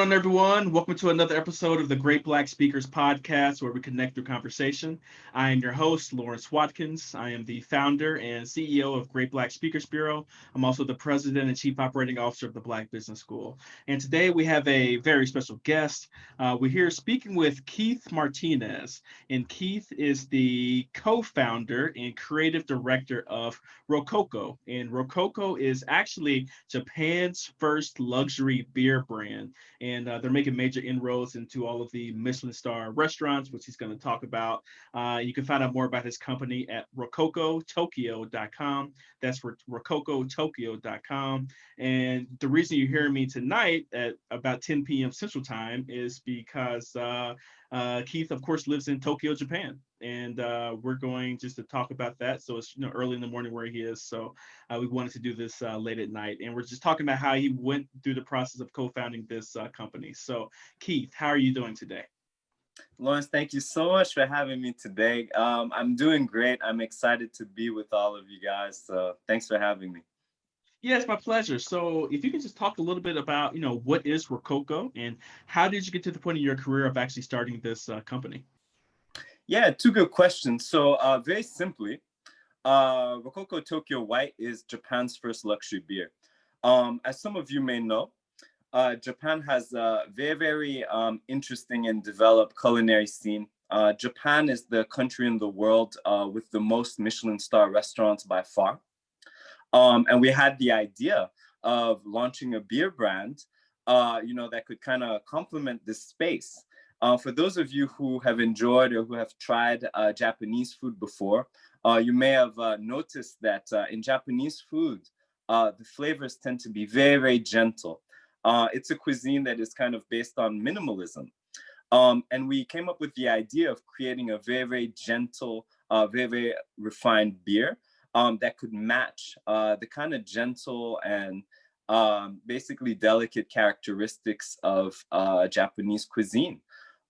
on, everyone? Welcome to another episode of the Great Black Speakers Podcast, where we connect through conversation. I am your host, Lawrence Watkins. I am the founder and CEO of Great Black Speakers Bureau. I'm also the president and chief operating officer of the Black Business School. And today we have a very special guest. We're here speaking with Keith Martinez. And Keith is the co-founder and creative director of Rococo. And Rococo is actually Japan's first luxury beer brand. And they're making major inroads into all of the Michelin star restaurants, which he's going to talk about. You can find out more about his company at rococotokyo.com. That's for rococotokyo.com. And the reason you're hearing me tonight at about 10 p.m. Central Time is because Keith, of course, lives in Tokyo, Japan. And we're going just to talk about that. So it's early in the morning where he is. So we wanted to do this late at night. And we're just talking about how he went through the process of co-founding this company. So Keith, how are you doing today? Lawrence, thank you so much for having me today. I'm doing great. I'm excited to be with all of you guys. So thanks for having me. Yeah, it's my pleasure. So if you can just talk a little bit about, what is Rococo and how did you get to the point in your career of actually starting this company? Yeah, two good questions. So very simply, Rococo Tokyo White is Japan's first luxury beer. As some of you may know, Japan has a very, very interesting and developed culinary scene. Japan is the country in the world with the most Michelin star restaurants by far. And we had the idea of launching a beer brand, that could kind of complement this space. For those of you who have enjoyed or who have tried Japanese food before, you may have noticed that in Japanese food, the flavors tend to be very, very gentle. It's a cuisine that is kind of based on minimalism. And we came up with the idea of creating a very, very gentle, very, very refined beer that could match the kind of gentle and basically delicate characteristics of Japanese cuisine.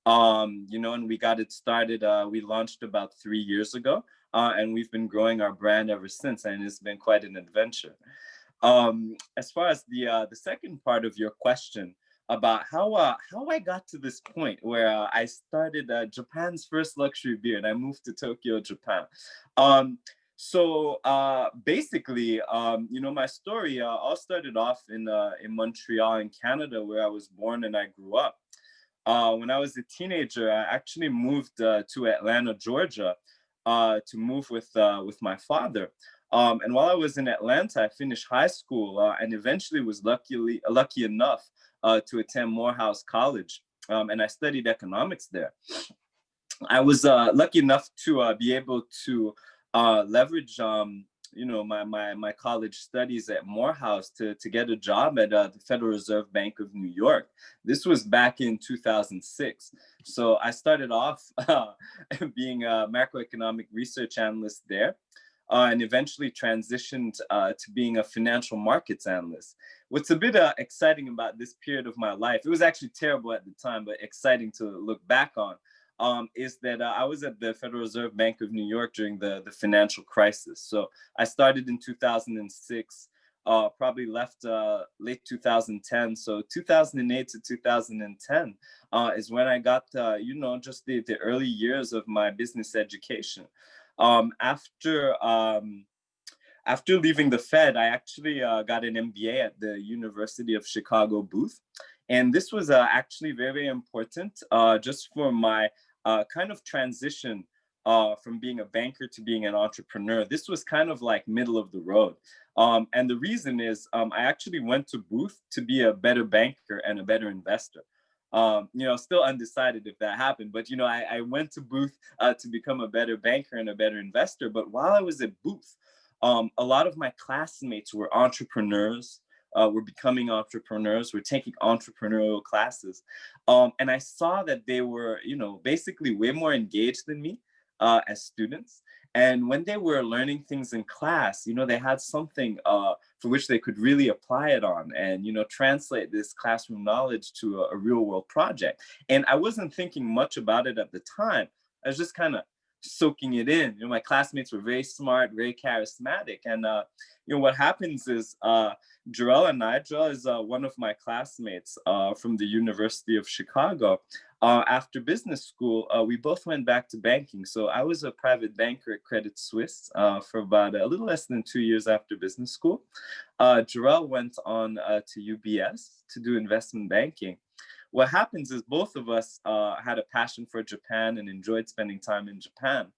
And we got it started, we launched about 3 years ago, and we've been growing our brand ever since, and it's been quite an adventure. As far as the second part of your question about how I got to this point where I started Japan's first luxury beer and I moved to Tokyo, Japan. So basically, my story all started off in Montreal, in Canada, where I was born and I grew up. When I was a teenager, I actually moved to Atlanta, Georgia, to move with my father. And while I was in Atlanta, I finished high school and eventually was lucky enough to attend Morehouse College, and I studied economics there. I was lucky enough to be able to leverage my college studies at Morehouse to get a job at the Federal Reserve Bank of New York. This was back in 2006. So I started off being a macroeconomic research analyst there. And eventually transitioned to being a financial markets analyst. What's a bit exciting about this period of my life, it was actually terrible at the time, but exciting to look back on, is that I was at the Federal Reserve Bank of New York during the financial crisis. So I started in 2006, probably left late 2010. So 2008 to 2010 is when I got, just the early years of my business education. After leaving the Fed, I actually got an MBA at the University of Chicago Booth. And this was actually very, very important just for my kind of transition from being a banker to being an entrepreneur. This was kind of like middle of the road. And the reason is I actually went to Booth to be a better banker and a better investor. Still undecided if that happened, but, I went to Booth to become a better banker and a better investor. But while I was at Booth, a lot of my classmates were entrepreneurs, were becoming entrepreneurs, were taking entrepreneurial classes. And I saw that they were, basically way more engaged than me as students. And when they were learning things in class, they had something for which they could really apply it on and, translate this classroom knowledge to a real world project. And I wasn't thinking much about it at the time. I was just kind of soaking it in. My classmates were very smart, very charismatic. And, what happens is Jarrell is one of my classmates from the University of Chicago. After business school, we both went back to banking. So I was a private banker at Credit Suisse for about a little less than 2 years after business school. Jarrell went on to UBS to do investment banking. What happens is both of us had a passion for Japan and enjoyed spending time in Japan.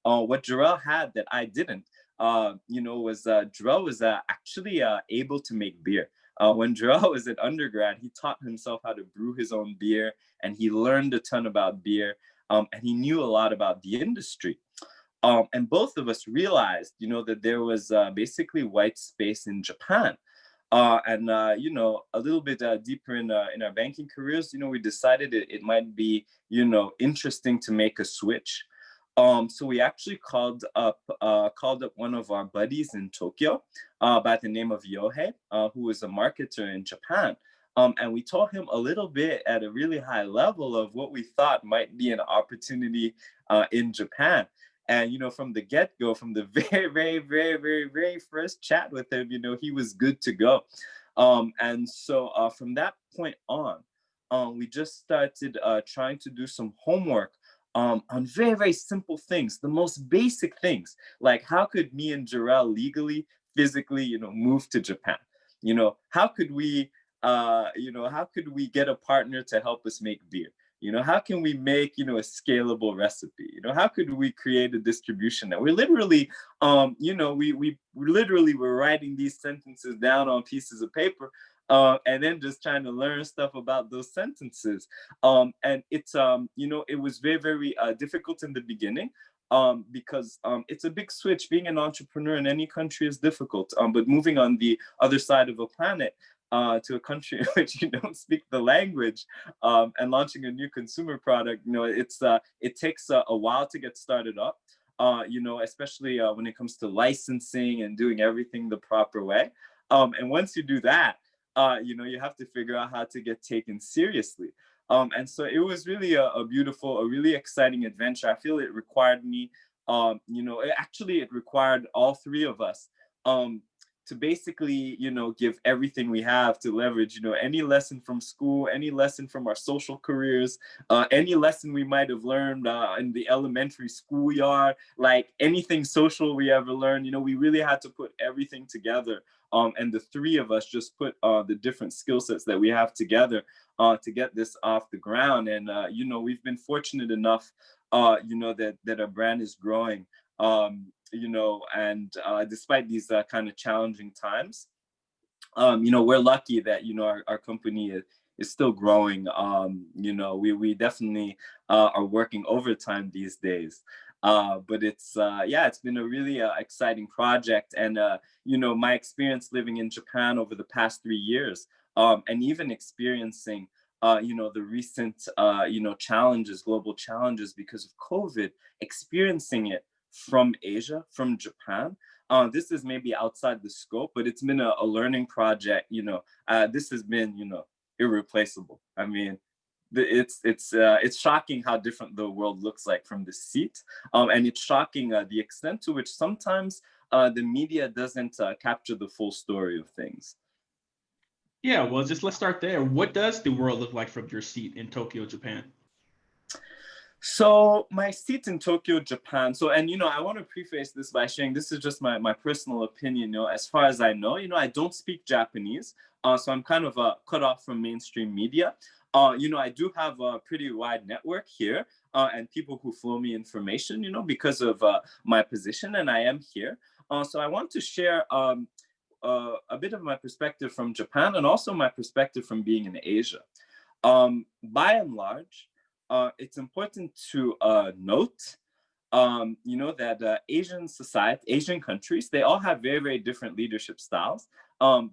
What Jarrell had that I didn't, was Jarrell was actually able to make beer. When Jarrell was an undergrad, he taught himself how to brew his own beer, and he learned a ton about beer, and he knew a lot about the industry. And both of us realized, that there was basically white space in Japan. And a little bit deeper in our banking careers, we decided it might be, interesting to make a switch. So we actually called up one of our buddies in Tokyo by the name of Yohei, who was a marketer in Japan. And we told him a little bit at a really high level of what we thought might be an opportunity in Japan. And, from the get-go, from the very, very, very, very, very first chat with him, he was good to go. And so from that point on, we just started trying to do some homework on very, very simple things, the most basic things, like how could me and Jarrell legally, physically, move to Japan? How could we, get a partner to help us make beer? How can we make, a scalable recipe? How could we create a distribution that we're literally, we literally were writing these sentences down on pieces of paper and then just trying to learn stuff about those sentences. And it's, it was very, very difficult in the beginning. Because it's a big switch. Being an entrepreneur in any country is difficult, but moving on the other side of a planet to a country in which you don't speak the language and launching a new consumer product, it takes a while to get started up, especially when it comes to licensing and doing everything the proper way. And once you do that, you have to figure out how to get taken seriously. And so it was really a beautiful, a really exciting adventure. I feel it required me, it required all three of us to basically, give everything we have to leverage, any lesson from school, any lesson from our social careers, any lesson we might have learned in the elementary schoolyard, like anything social we ever learned, we really had to put everything together. And the three of us just put the different skill sets that we have together to get this off the ground. And, we've been fortunate enough, that our brand is growing. And despite these kind of challenging times, we're lucky that, our company is still growing. We definitely are working overtime these days. But it's been a really exciting project. And, my experience living in Japan over the past 3 years, and even experiencing the recent, challenges, global challenges because of COVID, experiencing it from Asia, from Japan. This is maybe outside the scope, but it's been a learning project. This has been, irreplaceable. I mean, it's shocking how different the world looks like from the seat, and it's shocking the extent to which sometimes the media doesn't capture the full story of things. Yeah, well, let's start there. What does the world look like from your seat in Tokyo, Japan? So my seat in Tokyo, Japan. So, and, I want to preface this by sharing, this is just my personal opinion, as far as I know, I don't speak Japanese. So I'm kind of cut off from mainstream media. I do have a pretty wide network here and people who flow me information, because of my position, and I am here. So I want to share a bit of my perspective from Japan and also my perspective from being in Asia. By and large, it's important to note, that Asian countries, they all have very, very different leadership styles.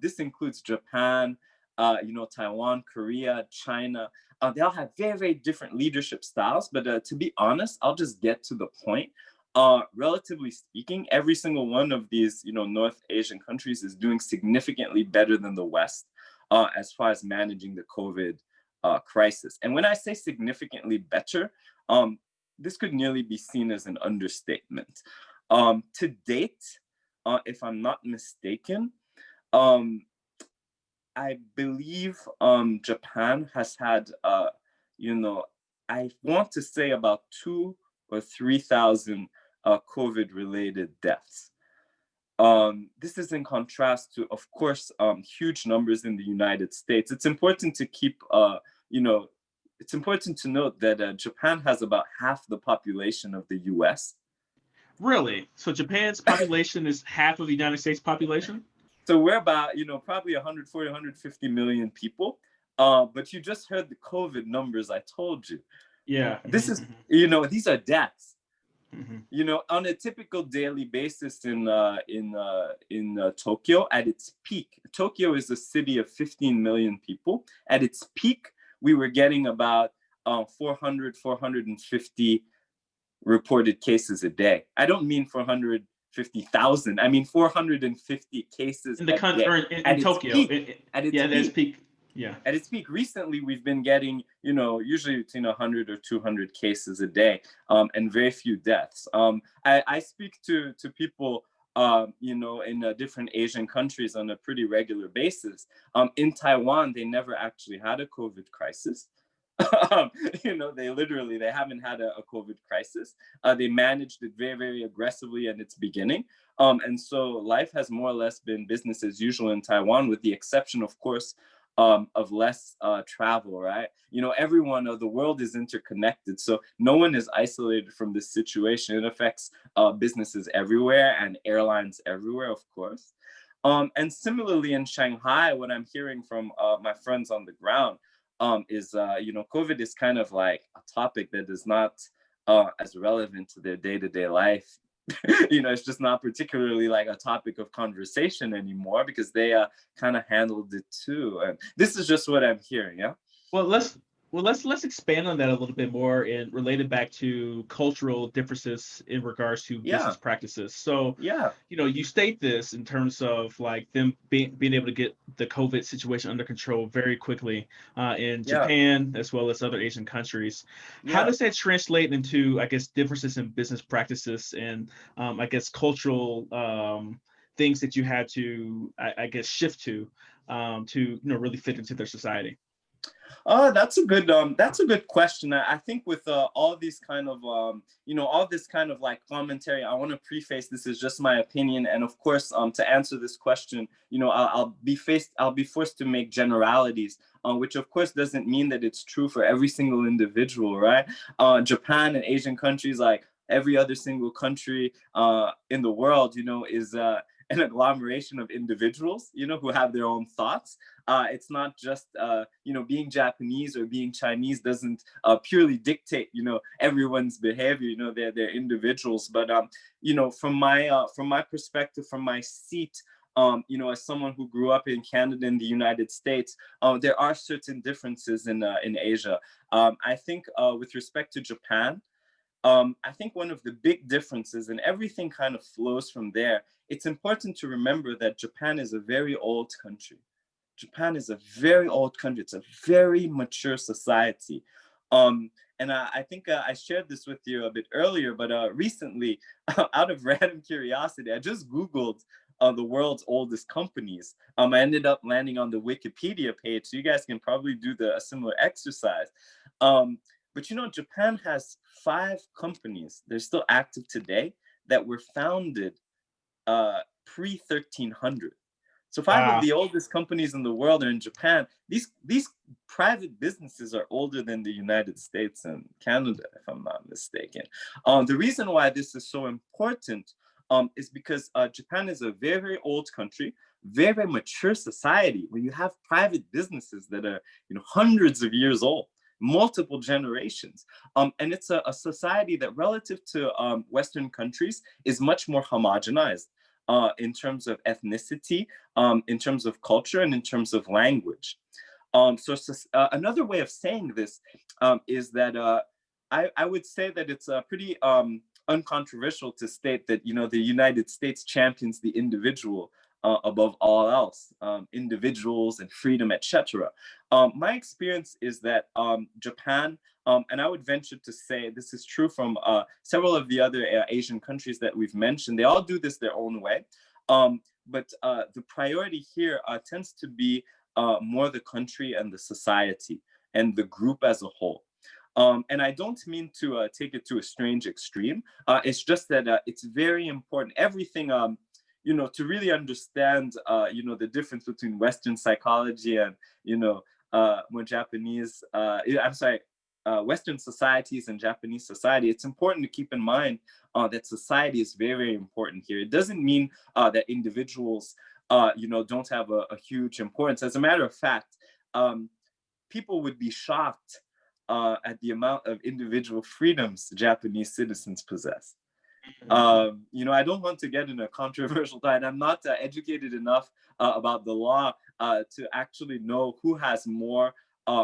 This includes Japan, Taiwan, Korea, China. They all have very, very different leadership styles. But to be honest, I'll just get to the point. Relatively speaking, every single one of these, North Asian countries is doing significantly better than the West as far as managing the COVID crisis. And when I say significantly better, this could nearly be seen as an understatement. To date, if I'm not mistaken, um, I believe Japan has had, you know, I want to say about 2 or 3 thousand COVID-related deaths. This is in contrast to, of course, huge numbers in the United States. It's important to keep, you know, it's important to note that Japan has about half the population of the US. Really? So Japan's population is half of the United States population? So we're about, probably 140, 150 million people. But you just heard the COVID numbers I told you. Yeah. This is, Mm-hmm, these are deaths. mm-hmm. On a typical daily basis in Tokyo, at its peak, Tokyo is a city of 15 million people. At its peak, we were getting about 400, 450 reported cases a day. I don't mean 450,000. I mean 450 cases In the a country or day. in At its Tokyo. peak, at its Yeah, that's peak, peak. Yeah. at its peak. Recently, we've been getting, usually between 100 or 200 cases a day, and very few deaths. I speak to people, in different Asian countries on a pretty regular basis. In Taiwan, they never actually had a COVID crisis. They haven't had a COVID crisis. They managed it very, very aggressively in its beginning. And so life has more or less been business as usual in Taiwan, with the exception, of course, of less travel, right? Everyone of the world is interconnected. So no one is isolated from this situation. It affects businesses everywhere and airlines everywhere, of course. And similarly in Shanghai, what I'm hearing from my friends on the ground is, COVID is kind of like a topic that is not as relevant to their day-to-day life. It's just not particularly like a topic of conversation anymore, because they kind of handled it too. And this is just what I'm hearing. Yeah. Well, let's expand on that a little bit more and relate it back to cultural differences in regards to business Yeah. practices. So, Yeah. you state this in terms of like them being able to get the COVID situation under control very quickly in Yeah. Japan as well as other Asian countries. How Yeah. does that translate into, I guess, differences in business practices and I guess cultural things that you had to, I guess, shift to really fit into their society? Oh, that's a good question. I think with all this kind of like commentary, I want to preface this is just my opinion, and of course, to answer this question, I'll be forced to make generalities, which of course doesn't mean that it's true for every single individual, right? Japan and Asian countries, like every other single country in the world, is an agglomeration of individuals, who have their own thoughts. It's not just, being Japanese or being Chinese doesn't purely dictate, everyone's behavior. They're individuals. But, from my perspective, from my seat, as someone who grew up in Canada and the United States, there are certain differences in Asia. I think with respect to Japan, I think one of the big differences, and everything kind of flows from there, it's important to remember that Japan is a very old country. Japan is a very old country. It's a very mature society. And I think I shared this with you a bit earlier, but recently, out of random curiosity, I just Googled the world's oldest companies. I ended up landing on the Wikipedia page, so you guys can probably do a similar exercise. But Japan has 5 companies. They're still active today, that were founded pre 1300. So 5 of Wow. the oldest companies in the world are in Japan. These private businesses are older than the United States and Canada, if I'm not mistaken. The reason why this is so important is because Japan is a very, very old country, very, very mature society, where you have private businesses that are hundreds of years old, multiple generations. And it's a society that, relative to Western countries, is much more homogenized in terms of ethnicity, in terms of culture, and in terms of language. Another way of saying this is that I would say that it's pretty uncontroversial to state that the United States champions the individual above all else, individuals and freedom, etc. My experience is that Japan, and I would venture to say this is true from several of the other Asian countries that we've mentioned, they all do this their own way. But the priority here tends to be more the country and the society and the group as a whole. And I don't mean to take it to a strange extreme. It's just that it's very important. Everything, to really understand, the difference between Western psychology and, more Japanese, I'm sorry, Western societies and Japanese society, it's important to keep in mind that society is very, very important here. It doesn't mean that individuals, don't have a huge importance. As a matter of fact, people would be shocked at the amount of individual freedoms Japanese citizens possess. I don't want to get in a controversial time. I'm not educated enough about the law to actually know who has more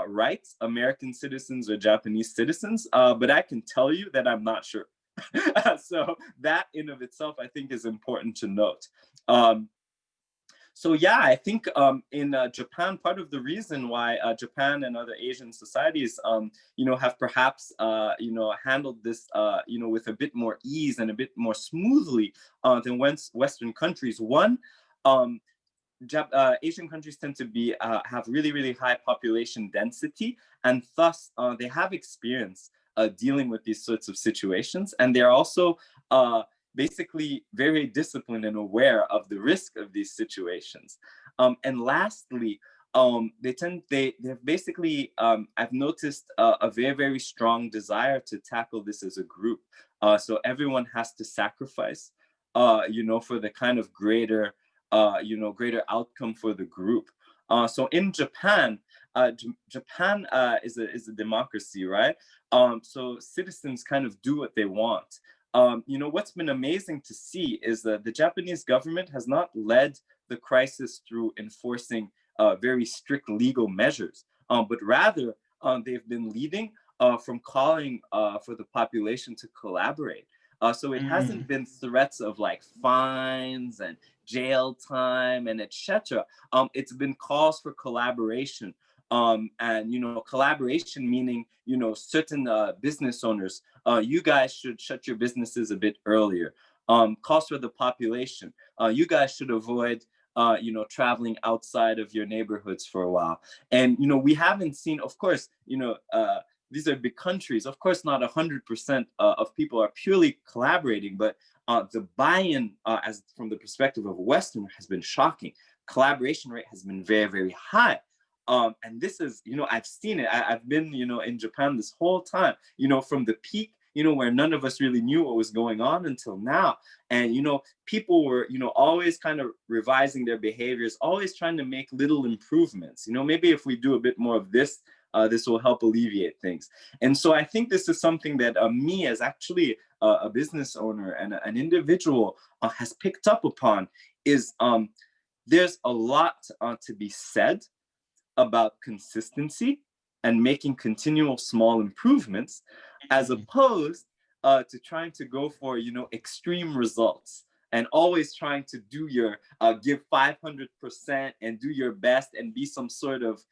rights, American citizens or Japanese citizens, but I can tell you that I'm not sure. So that in of itself, I think, is important to note. So yeah, I think in Japan, part of the reason why Japan and other Asian societies, have perhaps, handled this, with a bit more ease and a bit more smoothly than Western countries. One, um, Asian countries tend to be have really, really high population density, and thus they have experience dealing with these sorts of situations, and they're also basically very disciplined and aware of the risk of these situations. And lastly, they've basically, I've noticed a very, very strong desire to tackle this as a group. So everyone has to sacrifice, for the kind of greater outcome for the group. So in Japan, Japan is a democracy, right? So citizens kind of do what they want. What's been amazing to see is that the Japanese government has not led the crisis through enforcing very strict legal measures, but rather they've been leading from calling for the population to collaborate. So it hasn't been threats of like fines and jail time and etc. It's been calls for collaboration. And collaboration meaning certain business owners, you guys should shut your businesses a bit earlier. Calls for the population, you guys should avoid traveling outside of your neighborhoods for a while. And we haven't seen, of course, these are big countries. Of course, not 100% of people are purely collaborating, but the buy-in, as from the perspective of a Westerner, has been shocking. Collaboration rate has been very, very high. And this is, I've seen it. I've been, in Japan this whole time, from the peak, where none of us really knew what was going on until now. And, people were, always kind of revising their behaviors, always trying to make little improvements. Maybe if we do a bit more of this, this will help alleviate things. And so I think this is something that me as actually a business owner and an individual has picked up upon is there's a lot to be said about consistency and making continual small improvements, as opposed to trying to go for extreme results and always trying to do your give 500% and do your best and be some sort of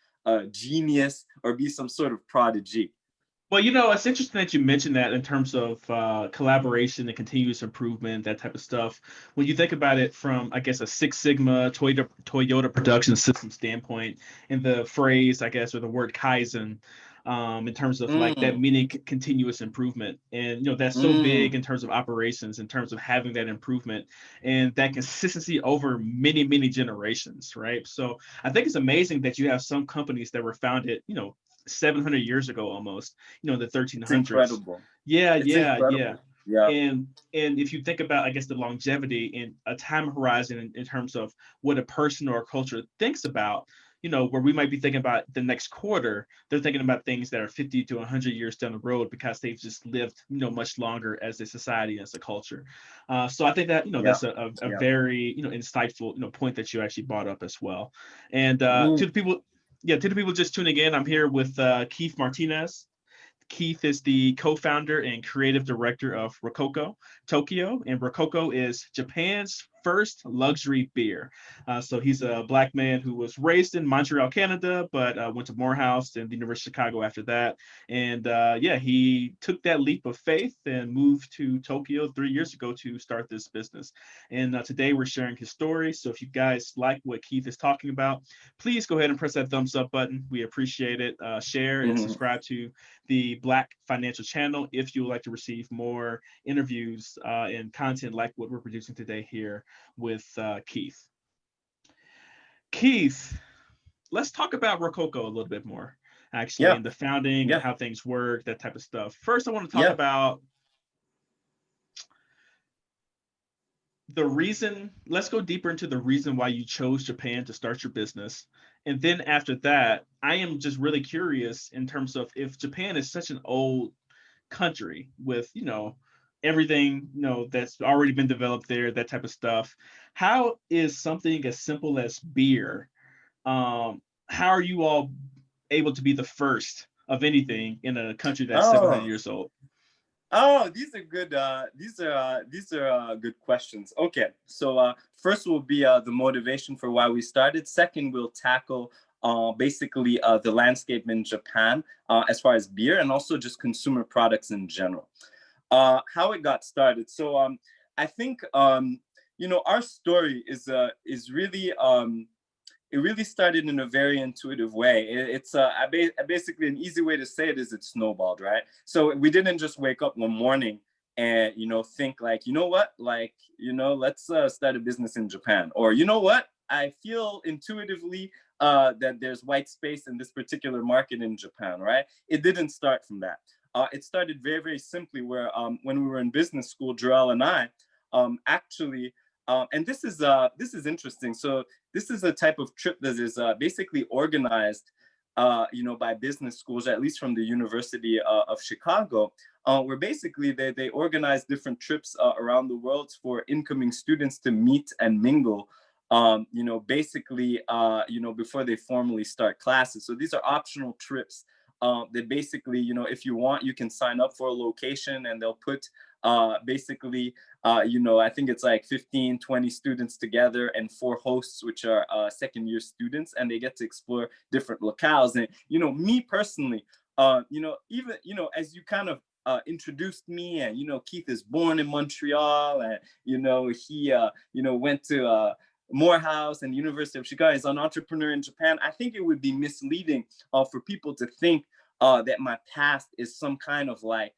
genius or be some sort of prodigy. Well, it's interesting that you mentioned that in terms of collaboration and continuous improvement, that type of stuff. When you think about it from, I guess, a Six Sigma Toyota production system standpoint, and the phrase, I guess, or the word Kaizen, in terms of like that meaning continuous improvement. And, that's so big in terms of operations, in terms of having that improvement and that consistency over many, many generations, right? So I think it's amazing that you have some companies that were founded, 700 years ago almost, the It's 1300s. incredible. Yeah, It's yeah, yeah. incredible. Yeah. And if you think about, I guess, the longevity and a time horizon in terms of what a person or a culture thinks about, where we might be thinking about the next quarter, they're thinking about things that are 50 to 100 years down the road because they've just lived, much longer as a society, as a culture. So I think that, Yeah. that's a Yeah. very, insightful, point that you actually brought up as well. And Mm. to the people just tuning in, I'm here with Keith Martinez. Keith is the co-founder and creative director of Rococo Tokyo, and Rococo is Japan's first luxury beer. So he's a Black man who was raised in Montreal, Canada, but went to Morehouse and the University of Chicago after that. And yeah, he took that leap of faith and moved to Tokyo 3 years ago to start this business. And today we're sharing his story. So if you guys like what Keith is talking about, please go ahead and press that thumbs up button. We appreciate it. Share and Mm-hmm. subscribe to the Black Financial channel if you would like to receive more interviews and content like what we're producing today here with Keith. Keith, let's talk about Rococo a little bit more, actually, Yeah, and the founding and yeah, how things work, that type of stuff. First, I want to talk yeah. about the reason. Let's go deeper into the reason why you chose Japan to start your business. And then after that, I am just really curious in terms of if Japan is such an old country with, everything, that's already been developed there, that type of stuff. How is something as simple as beer, how are you all able to be the first of anything in a country that's 700 Oh, years old? oh, these are good. These are good questions. Okay, so first will be the motivation for why we started. Second, we'll tackle basically the landscape in Japan as far as beer and also just consumer products in general. How it got started. So I think our story is really it really started in a very intuitive way. It's basically an easy way to say it is it snowballed, right? So we didn't just wake up one morning and think like, what, like, let's start a business in Japan, or what, I feel intuitively that there's white space in this particular market in Japan, right? It didn't start from that. It started very, very simply where when we were in business school, Joel and I actually, and this is interesting. So this is a type of trip that is basically organized, by business schools, at least from the University of Chicago, where basically they organize different trips around the world for incoming students to meet and mingle. Basically, before they formally start classes. So these are optional trips that basically, if you want, you can sign up for a location and they'll put basically, I think it's like 15, 20 students together and 4 hosts, which are second year students, and they get to explore different locales. And, me personally, even, as you kind of introduced me, and, Keith is born in Montreal, and, he, went to Morehouse and University of Chicago, is an entrepreneur in Japan. I think it would be misleading for people to think that my past is some kind of like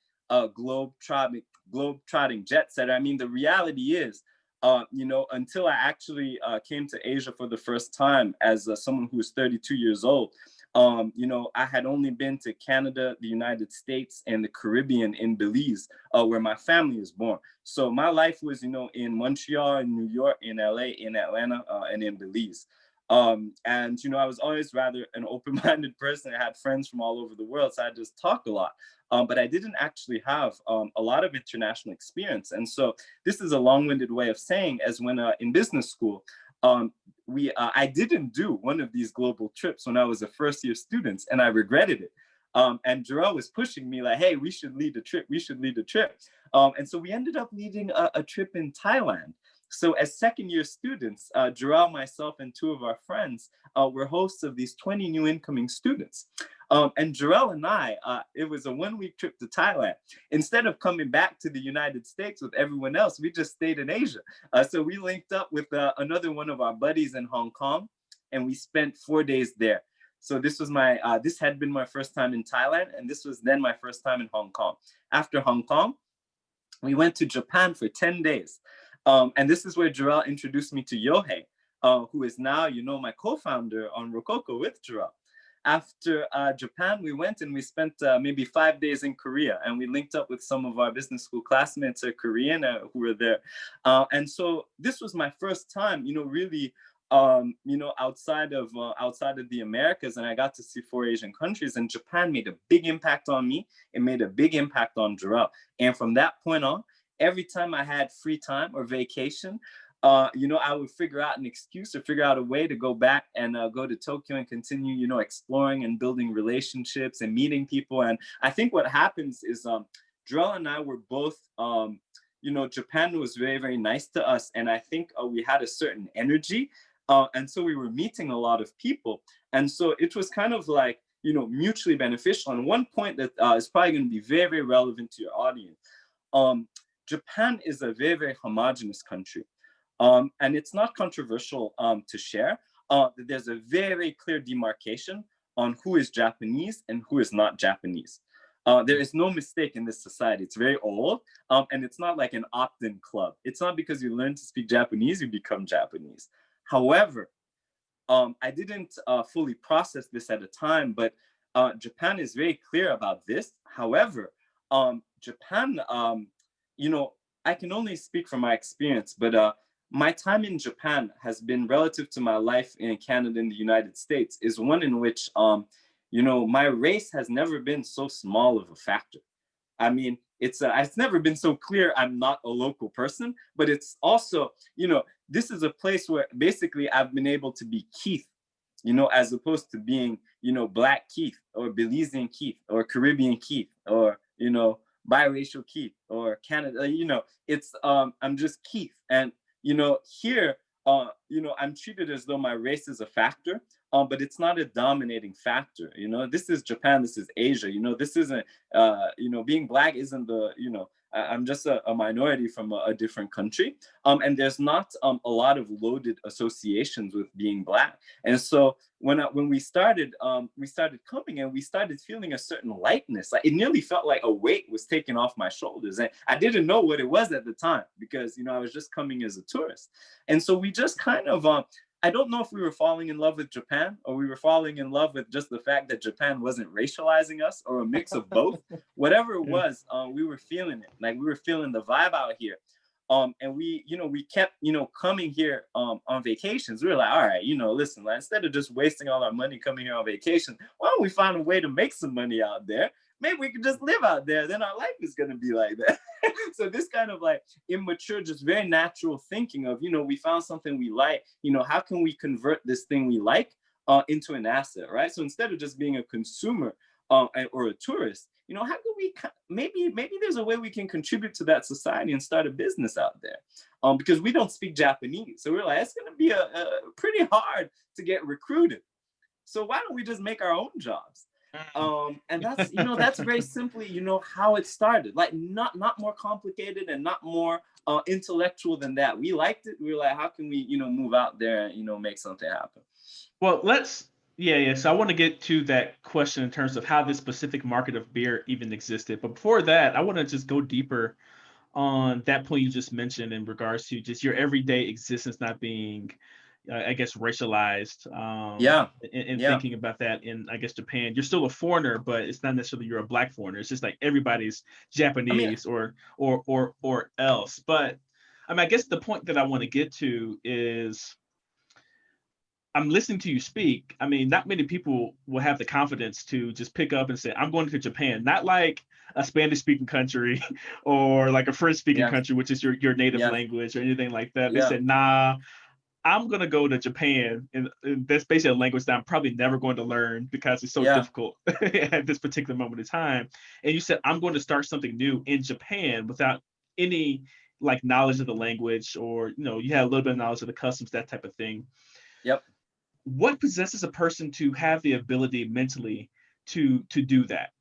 globe-trotting jet setter. I mean, the reality is, until I actually came to Asia for the first time as someone who was 32 years old, I had only been to Canada, the United States, and the Caribbean in Belize, where my family is born. So my life was, in Montreal, in New York, in LA, in Atlanta, and in Belize. And, I was always rather an open-minded person. I had friends from all over the world, so I just talk a lot. But I didn't actually have a lot of international experience. And so this is a long-winded way of saying, as when in business school, I didn't do one of these global trips when I was a first-year student, and I regretted it. And Jarrell was pushing me like, hey, we should lead a trip. We should lead a trip. And so we ended up leading a trip in Thailand. So as second-year students, Jarrell, myself, and 2 of our friends were hosts of these 20 new incoming students. And Jarrell and I, it was a 1-week trip to Thailand. Instead of coming back to the United States with everyone else, we just stayed in Asia. So we linked up with another one of our buddies in Hong Kong, and we spent 4 days there. So this was this had been my first time in Thailand, and this was then my first time in Hong Kong. After Hong Kong, we went to Japan for 10 days. And this is where Jarrell introduced me to Yohei, who is now, my co-founder on Rococo with Jarrell. After Japan, we went and we spent maybe 5 days in Korea, and we linked up with some of our business school classmates who are Korean who were there. And so this was my first time, really, outside of the Americas, and I got to see 4 Asian countries, and Japan made a big impact on me. It made a big impact on Jarrell. And from that point on, every time I had free time or vacation, I would figure out an excuse or figure out a way to go back and go to Tokyo and continue, exploring and building relationships and meeting people. And I think what happens is Jarrell and I were both, Japan was very, very nice to us. And I think we had a certain energy. And so we were meeting a lot of people. And so it was kind of like, mutually beneficial. And one point that is probably going to be very, very relevant to your audience. Um, Japan is a very, very homogenous country. And it's not controversial to share. There's a very, very clear demarcation on who is Japanese and who is not Japanese. There is no mistake in this society. It's very old, and it's not like an opt-in club. It's not because you learn to speak Japanese, you become Japanese. However, I didn't fully process this at a time, but Japan is very clear about this. However, Japan, I can only speak from my experience, but my time in Japan has been relative to my life in Canada and the United States is one in which, my race has never been so small of a factor. I mean, it's never been so clear I'm not a local person, but it's also, this is a place where basically I've been able to be Keith, as opposed to being, Black Keith or Belizean Keith or Caribbean Keith or, biracial Keith or Canada, it's, I'm just Keith. And, here, I'm treated as though my race is a factor, but it's not a dominating factor. This is Japan, this is Asia. This isn't, being Black isn't the, I'm just a minority from a different country. And there's not a lot of loaded associations with being Black. And so when we started coming and we started feeling a certain lightness, like it nearly felt like a weight was taken off my shoulders. And I didn't know what it was at the time because, I was just coming as a tourist. And so we just kind of, I don't know if we were falling in love with Japan or we were falling in love with just the fact that Japan wasn't racializing us or a mix of both. Whatever it was, we were feeling it. Like we were feeling the vibe out here. And we kept, coming here on vacations. We were like, all right, listen, like, instead of just wasting all our money coming here on vacation, why don't we find a way to make some money out there? Maybe we could just live out there. Then our life is going to be like that. So this kind of like immature, just very natural thinking of, we found something we like, how can we convert this thing we like into an asset, right? So instead of just being a consumer or a tourist, how can we, maybe there's a way we can contribute to that society and start a business out there, because we don't speak Japanese. So we're like, it's going to be a pretty hard to get recruited. So why don't we just make our own jobs? And that's, that's very simply, how it started. Like not more complicated and not more intellectual than that. We liked it. We were like, how can we, move out there and, make something happen? Well, yeah. So I want to get to that question in terms of how this specific market of beer even existed. But before that, I want to just go deeper on that point you just mentioned in regards to just your everyday existence not being, I guess, racialized. Yeah. And Yeah. thinking about that in, I guess, Japan, you're still a foreigner, but it's not necessarily you're a Black foreigner. It's just like everybody's I mean, Japanese or else. But I mean, I guess the point that I want to get to is I'm listening to you speak. I mean, not many people will have the confidence to just pick up and say, I'm going to Japan, not like a Spanish speaking country or like a French speaking yeah. country, which is your native Yeah. language or anything like that. They Yeah. said, nah, I'm going to go to Japan. And that's basically a language that I'm probably never going to learn because it's so Yeah. difficult at this particular moment in time. And you said, I'm going to start something new in Japan without any like knowledge of the language or, you had a little bit of knowledge of the customs, that type of thing. Yep. What possesses a person to have the ability mentally to do that?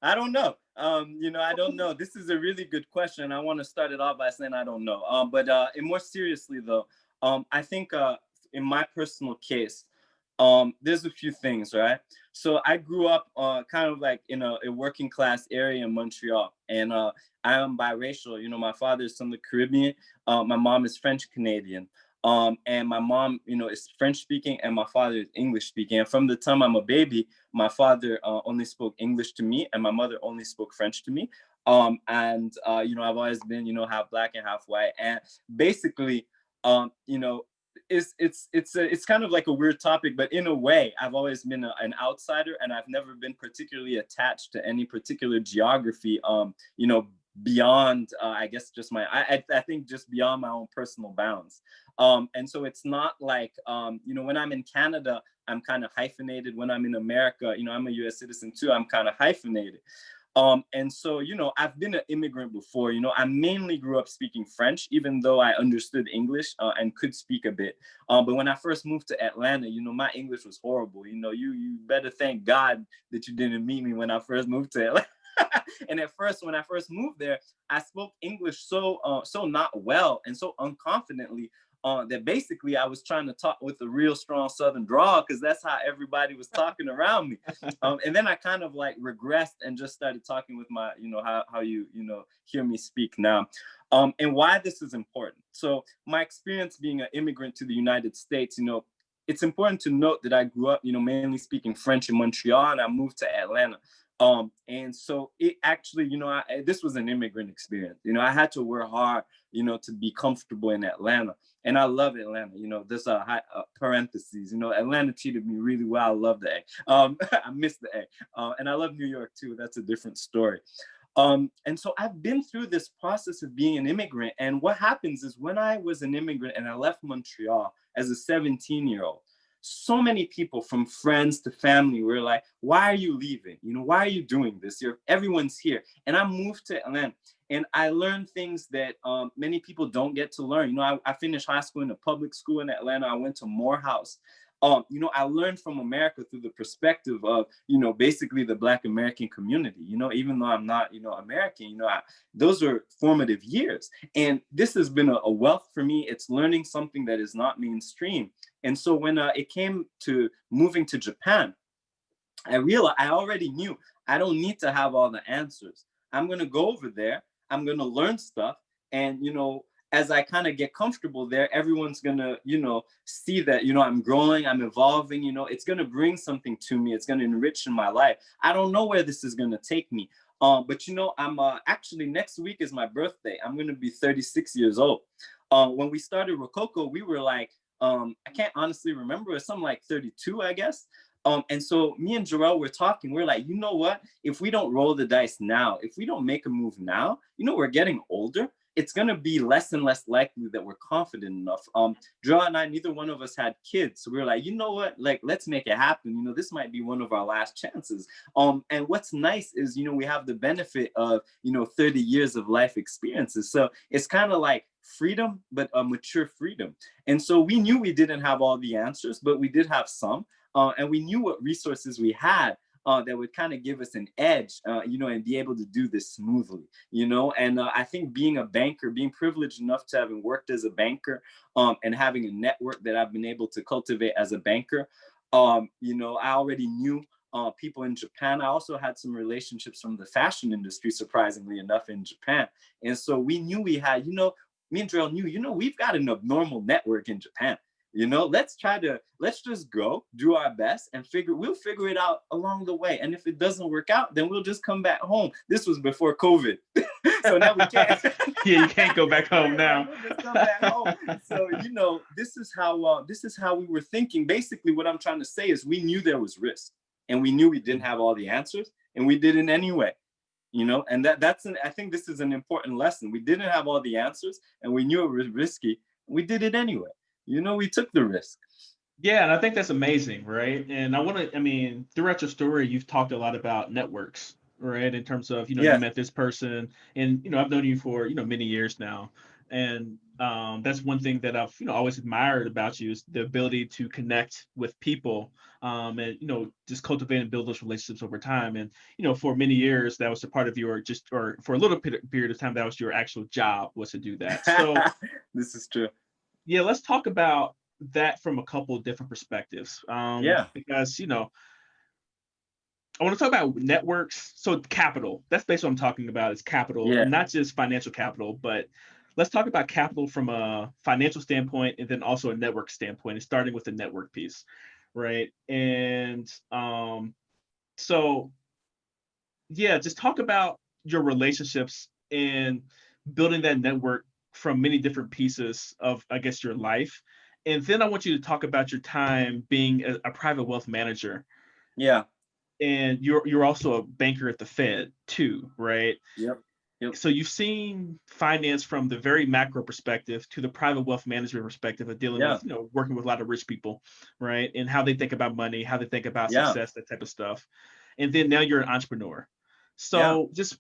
I don't know. I don't know. This is a really good question. I want to start it off by saying I don't know. But and more seriously though, I think in my personal case, there's a few things, right? So I grew up kind of like in a working class area in Montreal, and I am biracial. My father is from the Caribbean. My mom is French Canadian. And my mom, is French speaking, and my father is English speaking. And from the time I'm a baby, my father only spoke English to me, and my mother only spoke French to me. And I've always been, half Black and half white. And basically, it's kind of like a weird topic, but in a way, I've always been an outsider, and I've never been particularly attached to any particular geography. Beyond, I guess, just I think just beyond my own personal bounds. And so it's not like, when I'm in Canada, I'm kind of hyphenated. When I'm in America, I'm a US citizen too, I'm kind of hyphenated. And so, I've been an immigrant before. I mainly grew up speaking French, even though I understood English and could speak a bit. But when I first moved to Atlanta, my English was horrible. You better thank God that you didn't meet me when I first moved to Atlanta. And at first, when I first moved there, I spoke English so not well and so unconfidently that basically I was trying to talk with a real strong Southern drawl because that's how everybody was talking around me. And then I kind of like regressed and just started talking with my, how you hear me speak now. And why this is important. So my experience being an immigrant to the United States, it's important to note that I grew up, mainly speaking French in Montreal, and I moved to Atlanta. And so it actually, this was an immigrant experience. I had to work hard, to be comfortable in Atlanta. And I love Atlanta. There's a parentheses. Atlanta treated me really well. I love the A. I miss the A. And I love New York too. That's a different story. And so I've been through this process of being an immigrant. And what happens is when I was an immigrant and I left Montreal as a 17-year-old, so many people from friends to family were like, why are you leaving? Why are you doing this? Everyone's here. And I moved to Atlanta and I learned things that many people don't get to learn. I finished high school in a public school in Atlanta. I went to Morehouse. I learned from America through the perspective of, basically the Black American community, even though I'm not, American, those are formative years. And this has been a wealth for me. It's learning something that is not mainstream. And so when it came to moving to Japan, I realized I already knew I don't need to have all the answers. I'm going to go over there. I'm going to learn stuff. And, as I kind of get comfortable there, everyone's going to, see that, I'm growing, I'm evolving, it's going to bring something to me. It's going to enrich in my life. I don't know where this is going to take me. But, I'm actually next week is my birthday. I'm going to be 36 years old. When we started Rococo, we were like, I can't honestly remember, it's something like 32, I guess. And so me and Jarrell were talking. We're like, you know what? If we don't roll the dice now, if we don't make a move now, we're getting older. It's going to be less and less likely that we're confident enough. Jarrell and I, neither one of us had kids. So we were like, you know what? Like, let's make it happen. This might be one of our last chances. And what's nice is, we have the benefit of, 30 years of life experiences. So it's kind of like freedom, but a mature freedom. And so we knew we didn't have all the answers, but we did have some. And we knew what resources we had that would kind of give us an edge, and be able to do this smoothly, And I think being a banker, being privileged enough to having worked as a banker and having a network that I've been able to cultivate as a banker, I already knew people in Japan. I also had some relationships from the fashion industry, surprisingly enough, in Japan. And so we knew we had, me and Drell knew, we've got an abnormal network in Japan. Let's just go do our best and we'll figure it out along the way. And if it doesn't work out, then we'll just come back home. This was before COVID. So now we can't. Yeah, you can't go back home now. We'll just come back home. So, this is how we were thinking. Basically, what I'm trying to say is we knew there was risk and we knew we didn't have all the answers and we did it anyway. And I think this is an important lesson. We didn't have all the answers and we knew it was risky. We did it anyway. We took the risk. Yeah, and I think that's amazing, right? And throughout your story, you've talked a lot about networks, right? In terms of, you met this person and, I've known you for, many years now. And that's one thing that I've, always admired about you is the ability to connect with people and, just cultivate and build those relationships over time. And, for many years, that was a part of your or for a little period of time, that was your actual job was to do that. So this is true. Yeah, let's talk about that from a couple of different perspectives. Because, I want to talk about networks. So capital, that's basically what I'm talking about is capital, and not just financial capital, but let's talk about capital from a financial standpoint and then also a network standpoint, and starting with the network piece, right? And so, just talk about your relationships and building that network from many different pieces of, I guess, your life. And then I want you to talk about your time being a private wealth manager. Yeah. And you're also a banker at the Fed too, right? Yep. So you've seen finance from the very macro perspective to the private wealth management perspective of dealing with, working with a lot of rich people, right? And how they think about money, how they think about success, that type of stuff. And then now you're an entrepreneur. Yeah. So just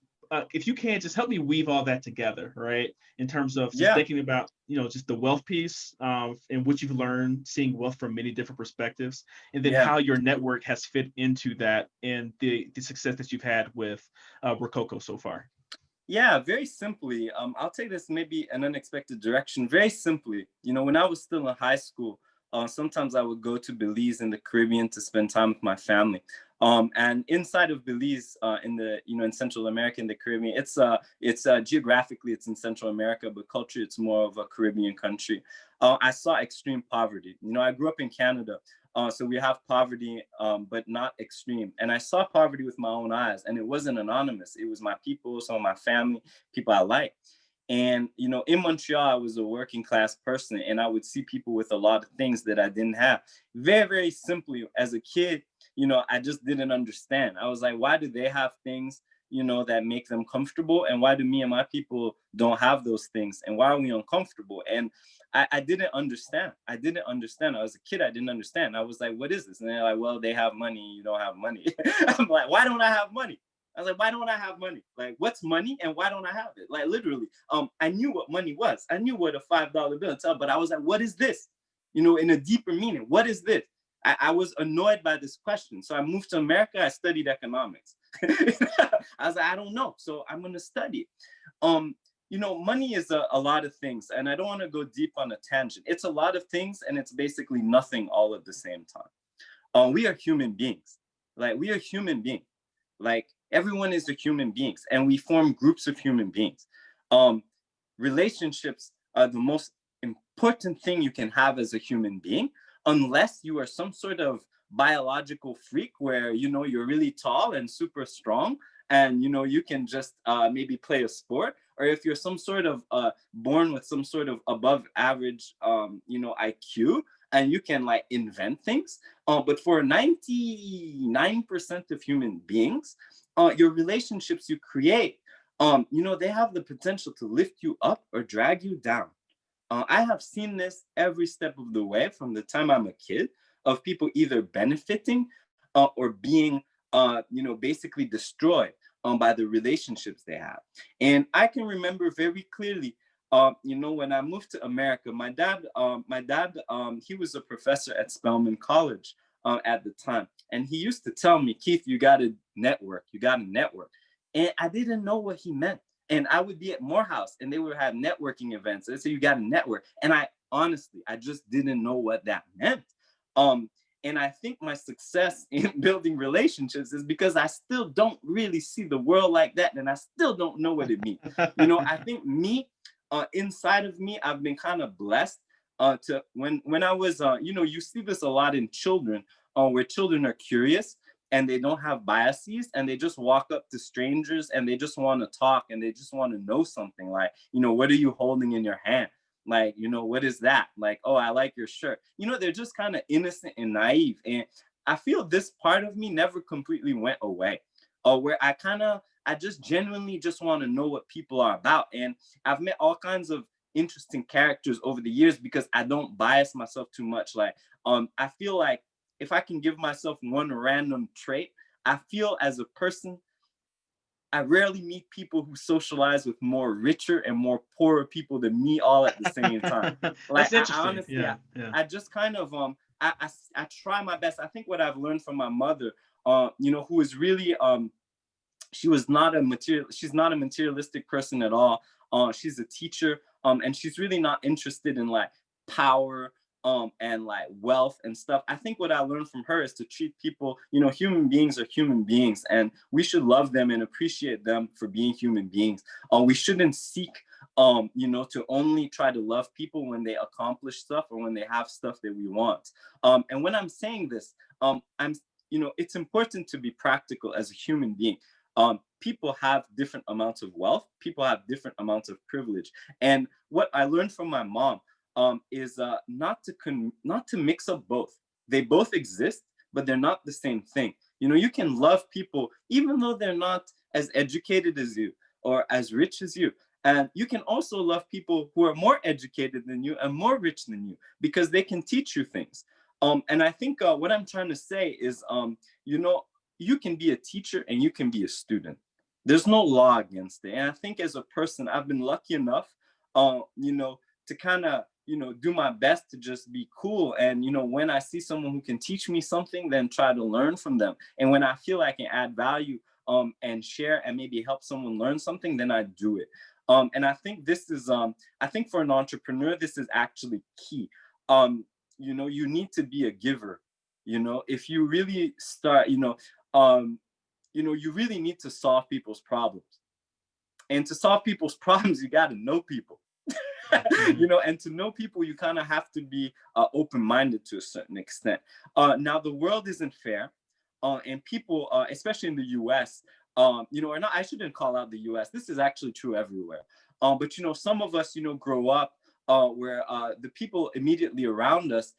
if you can, just help me weave all that together, right? In terms of just Yeah. thinking about, just the wealth piece, and what you've learned, seeing wealth from many different perspectives, and then Yeah. how your network has fit into that and the success that you've had with Rococo so far. Yeah, very simply, I'll take this maybe an unexpected direction. Very simply, when I was still in high school, sometimes I would go to Belize in the Caribbean to spend time with my family. And inside of Belize, in the in Central America, in the Caribbean, it's geographically it's in Central America, but culturally it's more of a Caribbean country. I saw extreme poverty. I grew up in Canada, so we have poverty, but not extreme. And I saw poverty with my own eyes, and it wasn't anonymous. It was my people, some of my family, people I like. And in Montreal, I was a working class person, and I would see people with a lot of things that I didn't have. Very, very simply, as a kid, I just didn't understand. I was like, why do they have things, that make them comfortable, and why do me and my people don't have those things, and why are we uncomfortable? And I didn't understand. I didn't understand. I was a kid. I didn't understand. I was like, what is this? And they're like, well, they have money. You don't have money. I'm like, why don't I have money? I was like, why don't I have money? Like, what's money and why don't I have it? Like, literally, I knew what money was. I knew what a $5 bill was, but I was like, what is this? In a deeper meaning, what is this? I was annoyed by this question. So I moved to America. I studied economics. I was like, I don't know. So I'm going to study it. Money is a lot of things, and I don't want to go deep on a tangent. It's a lot of things, and it's basically nothing all at the same time. We are human beings. Like, we are human beings. Like, everyone is a human beings, and we form groups of human beings. Um, Relationships are the most important thing you can have as a human being, unless you are some sort of biological freak where you're really tall and super strong, and you can just maybe play a sport, or if you're some sort of born with some sort of above average IQ, and you can like invent things. But for 99% of human beings, your relationships you create, they have the potential to lift you up or drag you down. I have seen this every step of the way from the time I'm a kid, of people either benefiting or being, basically destroyed by the relationships they have. And I can remember very clearly, when I moved to America, my dad, he was a professor at Spelman College at the time. And he used to tell me, Keith, you got to network, you got to network. And I didn't know what he meant. And I would be at Morehouse and they would have networking events. They say you got to network. And I just didn't know what that meant. And I think my success in building relationships is because I still don't really see the world like that. And I still don't know what it means. I think inside of me, I've been kind of blessed to when I was, you see this a lot in children, where children are curious and they don't have biases, and they just walk up to strangers and they just want to talk and they just want to know something, like, what are you holding in your hand? Like, what is that? Like, oh, I like your shirt. They're just kind of innocent and naive. And I feel this part of me never completely went away, where I just genuinely just want to know what people are about. And I've met all kinds of interesting characters over the years because I don't bias myself too much. Like, I feel like if I can give myself one random trait, I feel as a person, I rarely meet people who socialize with more richer and more poorer people than me all at the same time. Like, That's I interesting. honestly, Yeah, yeah. I just kind of I try my best. I think what I've learned from my mother, who is really she's not a materialistic person at all. She's a teacher, and she's really not interested in like power and like wealth and stuff. I think what I learned from her is to treat people, human beings are human beings, and we should love them and appreciate them for being human beings. We shouldn't seek to only try to love people when they accomplish stuff or when they have stuff that we want. And when I'm saying this, I'm it's important to be practical as a human being. People have different amounts of wealth. People have different amounts of privilege. And what I learned from my mom is not to mix up both. They both exist, but they're not the same thing. You can love people even though they're not as educated as you or as rich as you. And you can also love people who are more educated than you and more rich than you because they can teach you things. And I think what I'm trying to say is, you can be a teacher and you can be a student. There's no law against it. And I think as a person, I've been lucky enough, to kind of, do my best to just be cool. And, when I see someone who can teach me something, then try to learn from them. And when I feel I can add value, and share and maybe help someone learn something, then I do it. And I think this is, I think for an entrepreneur, this is actually key. You need to be a giver. If you really start, um, you really need to solve people's problems. And to solve people's problems, you got to know people. And to know people, you kind of have to be open-minded to a certain extent. Now, the world isn't fair, and people, especially in the U.S., or not, I shouldn't call out the U.S. This is actually true everywhere. But some of us, grow up where the people immediately around us,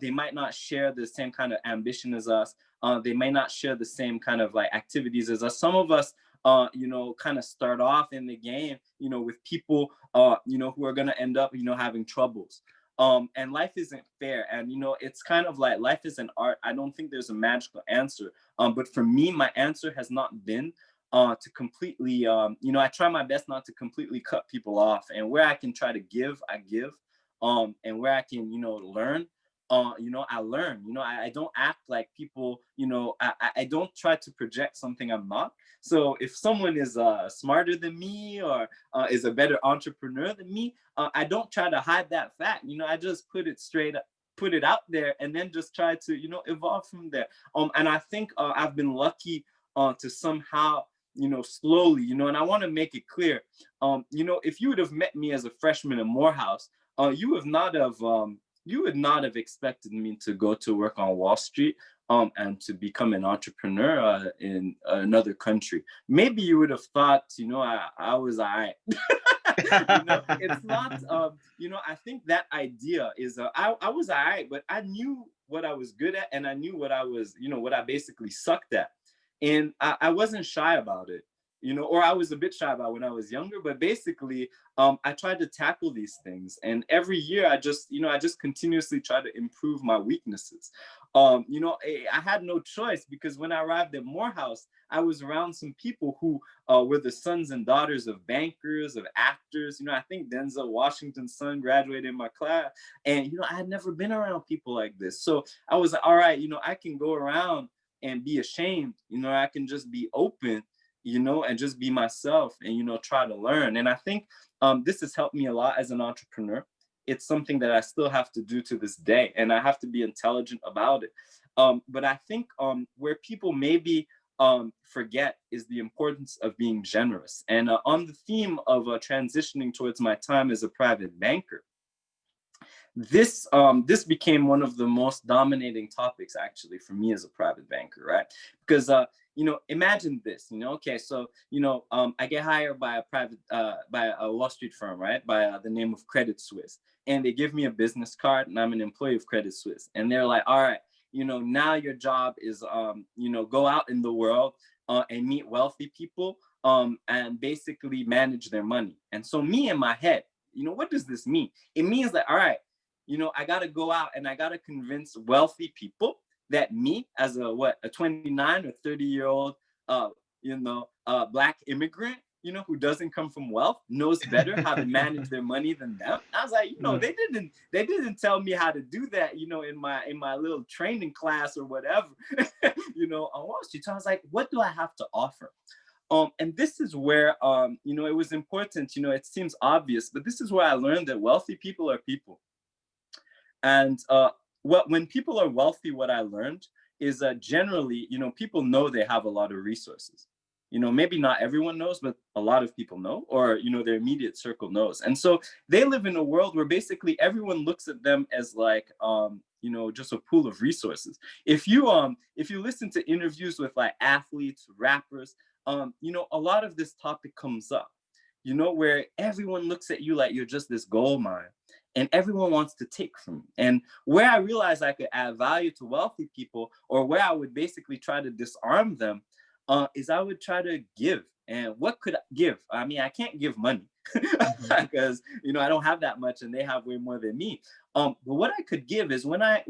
they might not share the same kind of ambition as us. They may not share the same kind of like activities as us. Some of us, kind of start off in the game, with people, who are going to end up, having troubles. And life isn't fair. And, it's kind of like life is an art. I don't think there's a magical answer. But for me, my answer has not been to completely, I try my best not to completely cut people off. And where I can try to give, I give. And where I can, learn, I learn. I don't act like people, I don't try to project something I'm not. So if someone is smarter than me, or is a better entrepreneur than me, I don't try to hide that fact. I just put it straight up, put it out there, and then just try to, evolve from there. And I think I've been lucky to somehow, slowly, and I want to make it clear, if you would have met me as a freshman in Morehouse, you would not have expected me to go to work on Wall Street, and to become an entrepreneur in another country. Maybe you would have thought, I was all right. It's not, I think that idea is, I was all right, but I knew what I was good at, and I knew what I was, what I basically sucked at. And I wasn't shy about it, or I was a bit shy about when I was younger, but basically, I tried to tackle these things. And every year I just continuously try to improve my weaknesses. I had no choice, because when I arrived at Morehouse, I was around some people who were the sons and daughters of bankers, of actors. I think Denzel Washington's son graduated in my class. And, I had never been around people like this. So I was like, all right, I can go around and be ashamed. I can just be open, and just be myself, and, try to learn. And I think this has helped me a lot as an entrepreneur. It's something that I still have to do to this day, and I have to be intelligent about it. But I think where people maybe forget is the importance of being generous. And on the theme of transitioning towards my time as a private banker, this became one of the most dominating topics actually for me as a private banker, right? Because imagine this, okay, so I get hired by a Wall Street firm, right, by the name of Credit Suisse, and they give me a business card, and I'm an employee of Credit Suisse, and they're like, all right, now your job is go out in the world and meet wealthy people, and basically manage their money. And so me in my head, what does this mean? It means that, all right, I got to go out and I got to convince wealthy people that me as a 29 or 30-year-old, Black immigrant, who doesn't come from wealth, knows better how to manage their money than them. I was like, they didn't tell me how to do that, in my little training class or whatever, on Wall Street. So I was like, what do I have to offer? And this is where, it was important, it seems obvious, but this is where I learned that wealthy people are people. And when people are wealthy, what I learned is that generally, people know they have a lot of resources. Maybe not everyone knows, but a lot of people know, or, their immediate circle knows. And so they live in a world where basically everyone looks at them as like, just a pool of resources. If you listen to interviews with like athletes, rappers, a lot of this topic comes up, where everyone looks at you like you're just this gold mine, and everyone wants to take from you. And where I realized I could add value to wealthy people, or where I would basically try to disarm them, is I would try to give. And what could I give? I mean, I can't give money because I don't have that much, and they have way more than me. But what I could give is when I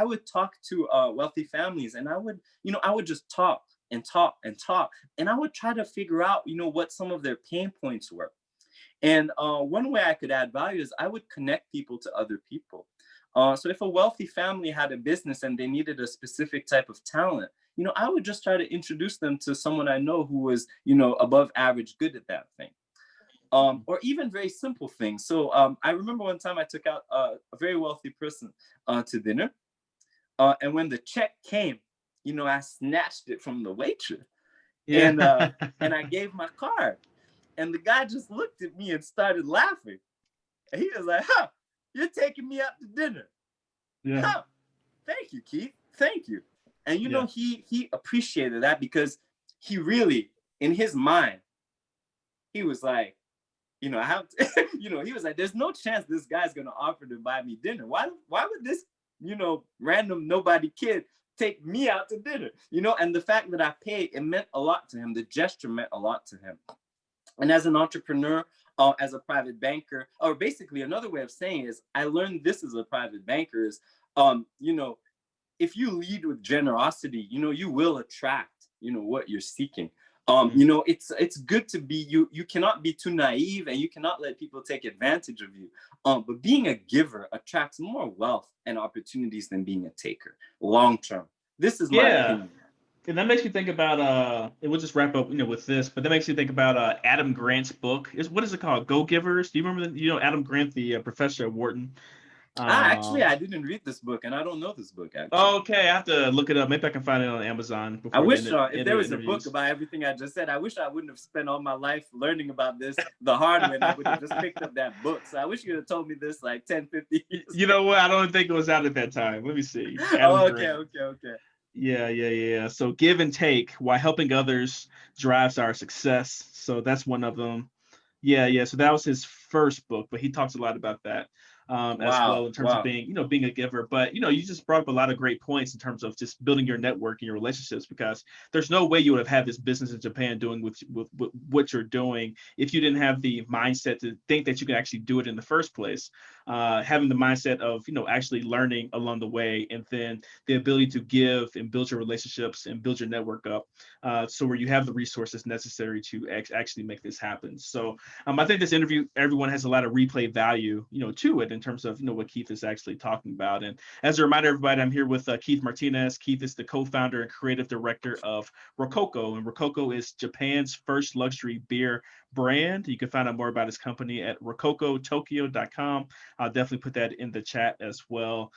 would talk to wealthy families, and I would just talk and talk and talk. And I would try to figure out, what some of their pain points were. And one way I could add value is I would connect people to other people. So if a wealthy family had a business and they needed a specific type of talent, I would just try to introduce them to someone I know who was, above average good at that thing. Or even very simple things. So I remember one time I took out a very wealthy person to dinner. And when the check came, I snatched it from the waitress and I gave my card. And the guy just looked at me and started laughing. And he was like, huh, you're taking me out to dinner. Yeah. Huh, thank you, Keith. Thank you. And, Yeah. he appreciated that because he really, in his mind, he was like, I have to, he was like, there's no chance this guy's going to offer to buy me dinner. Why would this, random nobody kid take me out to dinner? And the fact that I paid, it meant a lot to him. The gesture meant a lot to him. And as an entrepreneur, as a private banker, or basically another way of saying is, I learned this as a private banker is, if you lead with generosity, you will attract, what you're seeking. It's good to be, you cannot be too naive and you cannot let people take advantage of you. But being a giver attracts more wealth and opportunities than being a taker, long term. This is my opinion. And that makes me think about and we'll just wrap up, with this, but that makes me think about Adam Grant's book. What is it called? Go Givers. Do you remember Adam Grant, the professor at Wharton? Actually, I didn't read this book, and I don't know this book, actually. Okay, I have to look it up. Maybe I can find it on Amazon I before wish the if there was a book interviews. about everything I just said, I wish I wouldn't have spent all my life learning about this the hard way, and I would have just picked up that book. So I wish you would have told me this like 10, 50 years You know what? I don't think it was out at that time. Let me see. Adam Oh, Grant. okay. Yeah. So give and take while helping others drives our success. So that's one of them. Yeah. So that was his first book, but he talks a lot about that as well in terms of Wow. being a giver. But you just brought up a lot of great points in terms of just building your network and your relationships, because there's no way you would have had this business in Japan doing with what you're doing if you didn't have the mindset to think that you can actually do it in the first place. Having the mindset of actually learning along the way, and then the ability to give and build your relationships and build your network up, so where you have the resources necessary to actually make this happen. So I think this interview, everyone has a lot of replay value, to it in terms of, what Keith is actually talking about. And as a reminder, everybody, I'm here with Keith Martinez. Keith is the co-founder and creative director of Rococo, and Rococo is Japan's first luxury beer brand. You can find out more about his company at rococotokyo.com. I'll definitely put that in the chat as well.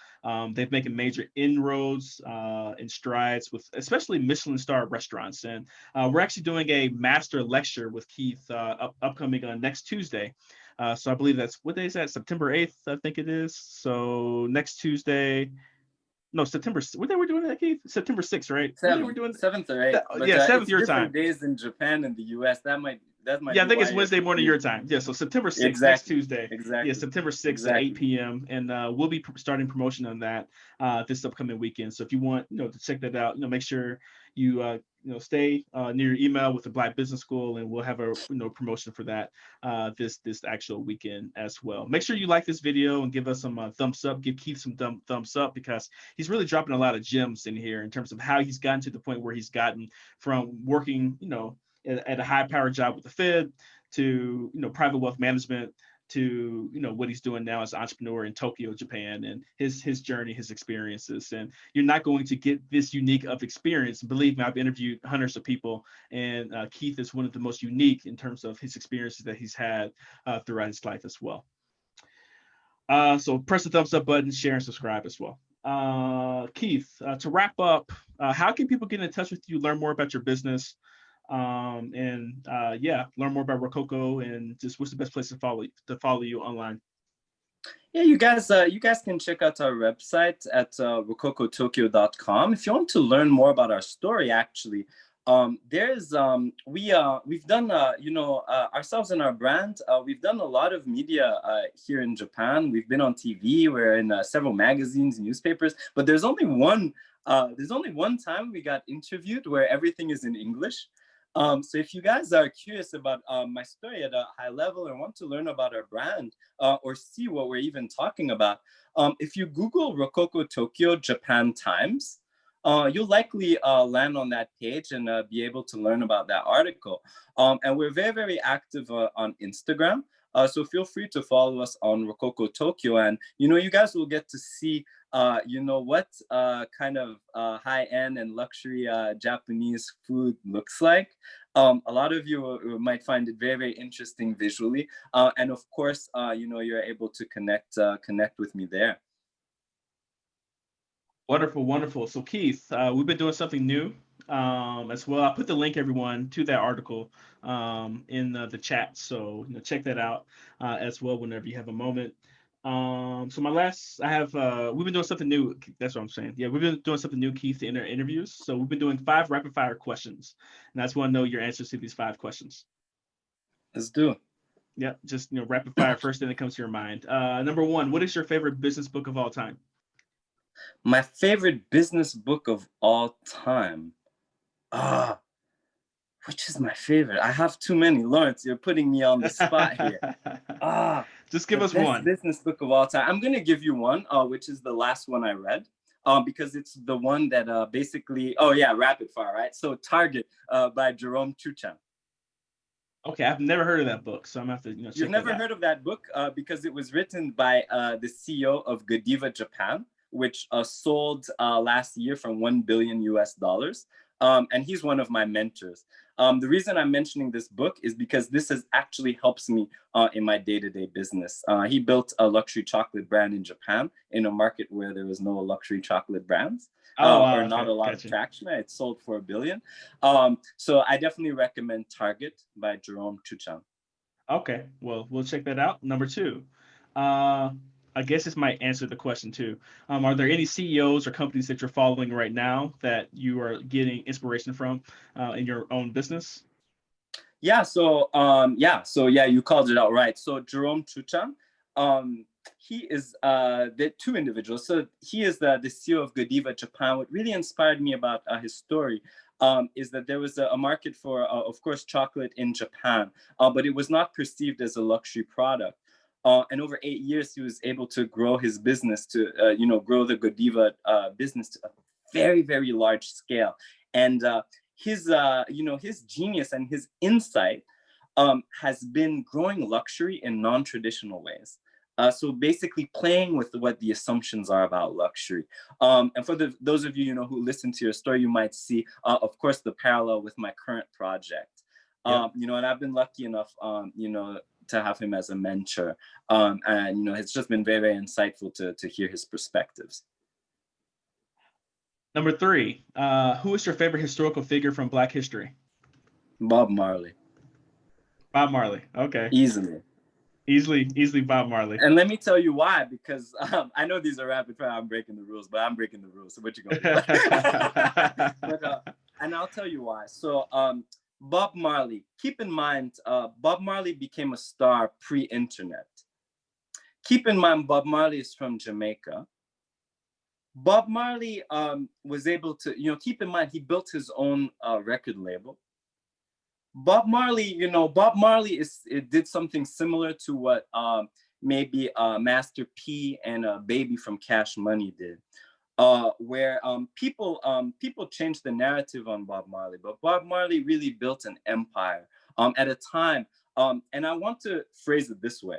They've making major inroads and strides with especially Michelin star restaurants. And we're actually doing a master lecture with Keith upcoming on next Tuesday. So I believe that's, what day is that? September 8th, I think it is. So next Tuesday, no, September, what day we're doing that, Keith? September 6th, right? What day we're doing? 7th or 8th, but Yeah, 7th it's your different time. days in Japan and the US. That might Yeah, I be think why it's you're Wednesday morning your confused. time. Yeah, so September 6th, next Exactly. Tuesday. Yeah, September 6th at 8 p.m. And we'll be starting promotion on that this upcoming weekend. So if you want, to check that out, make sure you stay near your email with the Black Business School, and we'll have a promotion for that this actual weekend as well. Make sure you like this video and give us some thumbs up. Give Keith some thumbs up, because he's really dropping a lot of gems in here in terms of how he's gotten to the point where he's gotten from working, at a high-powered job with the Fed to private wealth management to what he's doing now as an entrepreneur in Tokyo, Japan, and his journey, his experiences. And you're not going to get this unique of experience. Believe me, I've interviewed hundreds of people, and Keith is one of the most unique in terms of his experiences that he's had throughout his life as well. So press the thumbs up button, share, and subscribe as well. Keith, to wrap up, how can people get in touch with you, learn more about your business, and learn more about Rococo, and just what's the best place to follow you online? Yeah, you guys can check out our website at rococotokyo.com. If you want to learn more about our story, actually, we've done ourselves and our brand. We've done a lot of media here in Japan. We've been on TV. We're in several magazines and newspapers. But there's only one time we got interviewed where everything is in English. So if you guys are curious about my story at a high level and want to learn about our brand or see what we're even talking about, if you Google Rococo Tokyo Japan Times, you'll likely land on that page and be able to learn about that article. And we're very, very active on Instagram. So feel free to follow us on Rococo Tokyo, and you guys will get to see what kind of high-end and luxury Japanese food looks like. A lot of you might find it very, very interesting visually, and of course, you're able to connect with me there. Wonderful, wonderful. So Keith, we've been doing something new as well. I put the link, everyone, to that article in the chat. So check that out as well whenever you have a moment. So we've been doing something new. That's what I'm saying. Yeah, we've been doing something new, Keith, in our interviews. So we've been doing 5 rapid fire questions, and I just want to know your answers to these 5 questions. Let's do it. Yeah, just rapid fire. First thing that comes to your mind. Number 1, what is your favorite business book of all time? My favorite business book of all time. Which is my favorite? I have too many. Lawrence, you're putting me on the spot here. Just give us best one. Business book of all time. I'm going to give you one, which is the last one I read. Because it's the one that basically, rapid fire, right? So Target by Jerome Chuchan. Okay, I've never heard of that book, so I'm gonna have to check that out. You've never heard of that book because it was written by the CEO of Godiva Japan, which sold last year from $1 billion US. And he's one of my mentors. The reason I'm mentioning this book is because this has actually helps me in my day-to-day business. He built a luxury chocolate brand in Japan in a market where there was no luxury chocolate brands. Or not a lot of traction. It sold for $1 billion. So I definitely recommend Target by Jerome Chuchan. Okay, well, we'll check that out. Number 2, I guess this might answer the question too. Are there any CEOs or companies that you're following right now that you are getting inspiration from in your own business? Yeah. So you called it out right. So Jerome Chuchan, he is the 2 individuals. So he is the CEO of Godiva Japan. What really inspired me about his story is that there was a market for, of course, chocolate in Japan, but it was not perceived as a luxury product. And over 8 years, he was able to grow his business to, grow the Godiva business to a very, very large scale. And his genius and his insight has been growing luxury in non-traditional ways. So basically playing with what the assumptions are about luxury. And for those of you, who listen to your story, you might see, of course, the parallel with my current project. And I've been lucky enough, to have him as a mentor. And, it's just been very, very insightful to hear his perspectives. Number 3, who is your favorite historical figure from Black history? Bob Marley. Bob Marley. Okay. Easily Bob Marley. And let me tell you why, because I know these are rapid fire. I'm breaking the rules, but I'm breaking the rules. So what you gonna do? And I'll tell you why. So Bob Marley, keep in mind, Bob Marley became a star pre-internet. Keep in mind, Bob Marley is from Jamaica. Bob Marley was able to, keep in mind, he built his own record label. Bob Marley did something similar to what maybe Master P and Baby from Cash Money did, where people changed the narrative on Bob Marley, but Bob Marley really built an empire at a time. And I want to phrase it this way.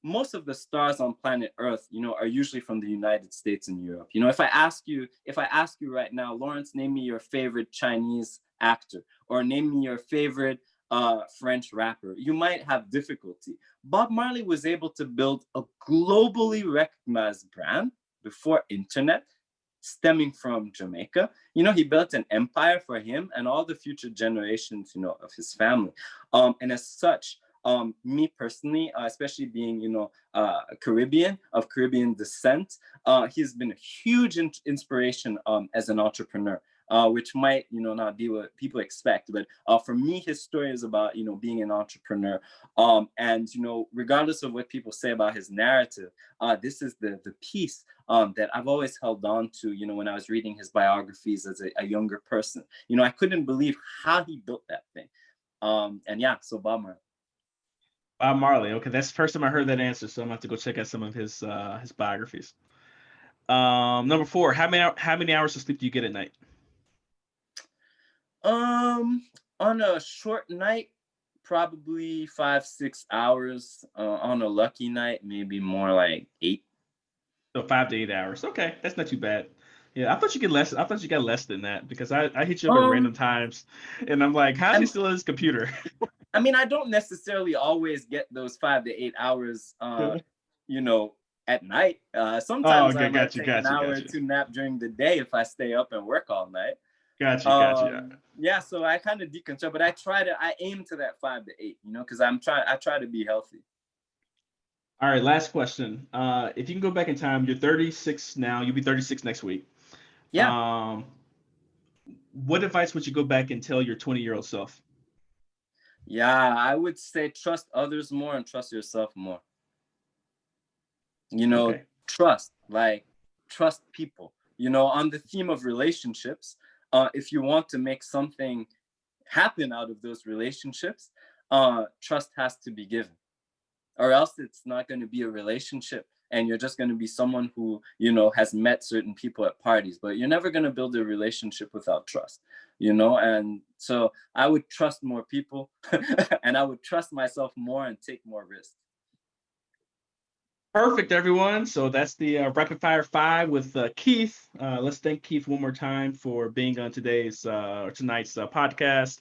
Most of the stars on planet Earth, are usually from the United States and Europe. If I ask you right now, Lawrence, name me your favorite Chinese actor, or name me your favorite French rapper, you might have difficulty. Bob Marley was able to build a globally recognized brand before internet, stemming from Jamaica. He built an empire for him and all the future generations, of his family. And as such, me personally, especially being, Caribbean, of Caribbean descent, he's been a huge inspiration as an entrepreneur. Which might, not be what people expect. But for me, his story is about, being an entrepreneur. And, regardless of what people say about his narrative, this is the piece that I've always held on to, when I was reading his biographies as a younger person. I couldn't believe how he built that thing. So Bob Marley. Bob Marley. Okay, that's the first time I heard that answer, so I'm gonna have to go check out some of his biographies. Number four, how many hours of sleep do you get at night? Um, on a short night, probably 5, 6 hours. On a lucky night, maybe more like 8. So 5 to 8 hours. Okay, that's not too bad. Yeah, I thought you get less. I thought you got less than that because I hit you up at random Um, times, and I'm like, how's he I'm, still on his computer? I mean, I don't necessarily always get those 5 to 8 hours. You know, at night. Oh, Sometimes I okay, might got you, take an got you, hour got or you, two nap during the day if I stay up and work all night. got you, got you. Yeah, so I kind of deconstruct, but I aim to that 5 to 8, because I try to be healthy. All right, last question. If you can go back in time, you're 36 now. You'll be 36 next week. Yeah, Um, what advice would you go back and tell your 20-year-old self? yeah, I would say trust others more and trust yourself more. You know, Okay. trust, like trust people. On the theme of relationships, if you want to make something happen out of those relationships, trust has to be given, or else it's not going to be a relationship, and you're just going to be someone who has met certain people at parties, but you're never going to build a relationship without trust. And so I would trust more people and I would trust myself more and take more risks. Perfect, everyone. So that's the rapid fire five with Keith. Let's thank Keith one more time for being on today's or tonight's podcast.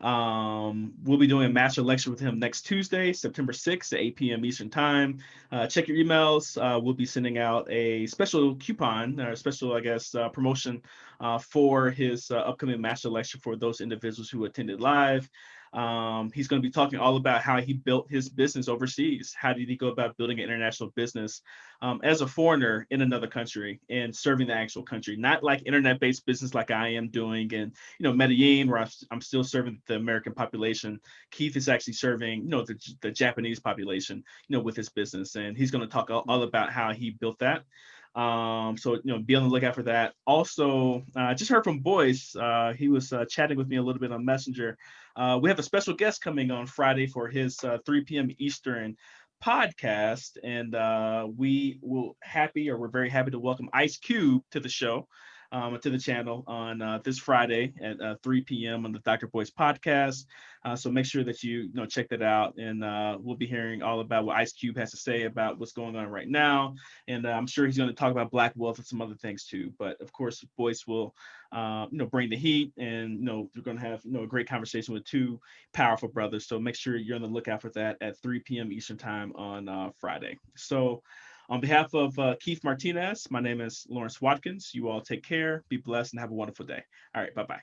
We'll be doing a master lecture with him next Tuesday, September 6th at 8 p.m. Eastern Time. Check your emails. We'll be sending out a special coupon or special, I guess, promotion for his upcoming master lecture for those individuals who attended live. He's going to be talking all about how he built his business overseas. How did he go about building an international business as a foreigner in another country and serving the actual country, not like internet-based business like I am doing in Medellin, where I'm still serving the American population. Keith is actually serving the Japanese population with his business, and he's going to talk all about how he built that. So be on the lookout for that. Also, just heard from Boyce. He was chatting with me a little bit on Messenger. We have a special guest coming on Friday for his 3 p.m. Eastern podcast, and we're very happy to welcome Ice Cube to the show, to the channel on this Friday at 3 p.m. on the Dr. Boyce podcast. So make sure that you check that out, and we'll be hearing all about what Ice Cube has to say about what's going on right now, and I'm sure he's going to talk about Black wealth and some other things too. But of course, Boyce will bring the heat, and we're going to have a great conversation with two powerful brothers. So make sure you're on the lookout for that at 3 p.m. Eastern time on Friday. So on behalf of Keith Martinez, my name is Lawrence Watkins. You all take care, be blessed, and have a wonderful day. All right, bye-bye.